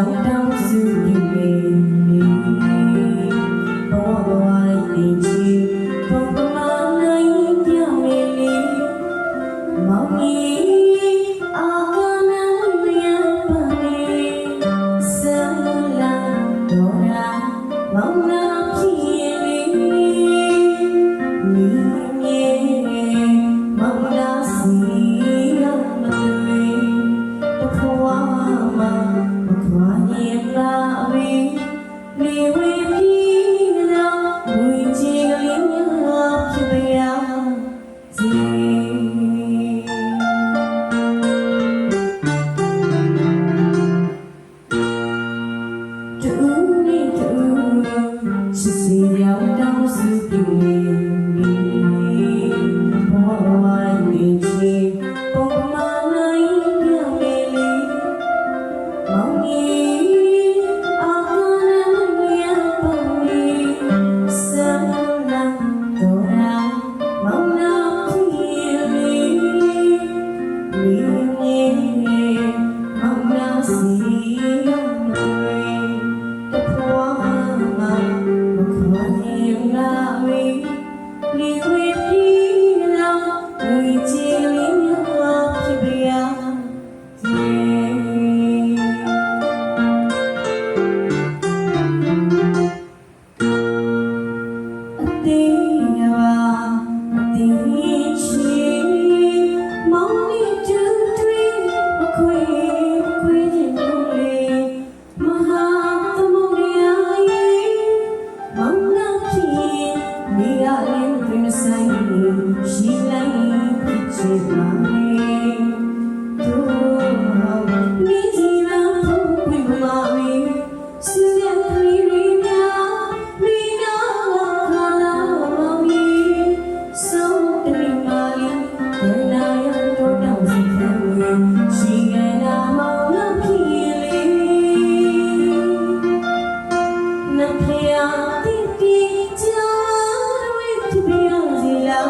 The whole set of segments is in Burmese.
ရောက်တော့စုယူနေဘောဘဝနေချီဘုံပမာနိုင်ပြမေလီမောင်ကြီးအာကနံလျံပါနေဆလာဒေါ်ရာမောင်နာဖြစ်လေမိမြေမောင်နာစီရမတွေတခွာမခွာနေလာဝေးလေဝေးပြီးလာဝေးချီကလေးများဖြစ်ပြရစီချစ်စီရောက်တော့စုပြနေဘောဝိုင်းနေချီပုံမှန်နိုင်ပြမေလီမောင်ကြီးအာကနံလျံပါနေဆလာဒေါ်ရာမောင်နာဖြစ်လေမိမြေမောင်နာစီရမတွေတဖွာမခွာနေလာဝေးလေဝေးပြီးလာဝေးချီလေးများဖြစ်ပြရစေအသေးပါအသေးချီမောင်လေးတူတွေအခွေခြင်းလို့လေမဟာသမုဒ္ဒရာကြီးမောင်နာဖြစ်နေရရင်တွင်ဆိုင်ရှိလိုက်ဖြစ်ချင်ပါလေတို့မိကြီးလာဖို့ဝိမာမီစရခရီးရီများမိနာလာလာမောင်ကြီးဆုံးတရီမာလီဒနာရတော့တောင်းစခံဝင်ရှိငယ်နာမောင်နာဖြစ်လေနဖျားတိတိကြာဝေးဖြစ်ပြရစီလား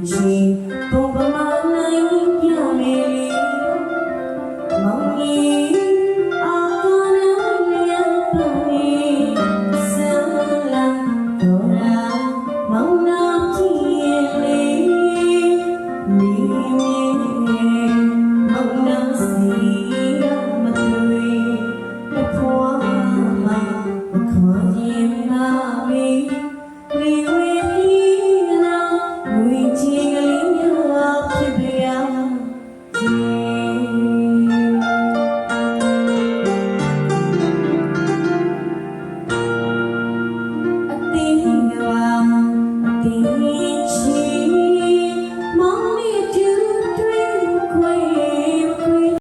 She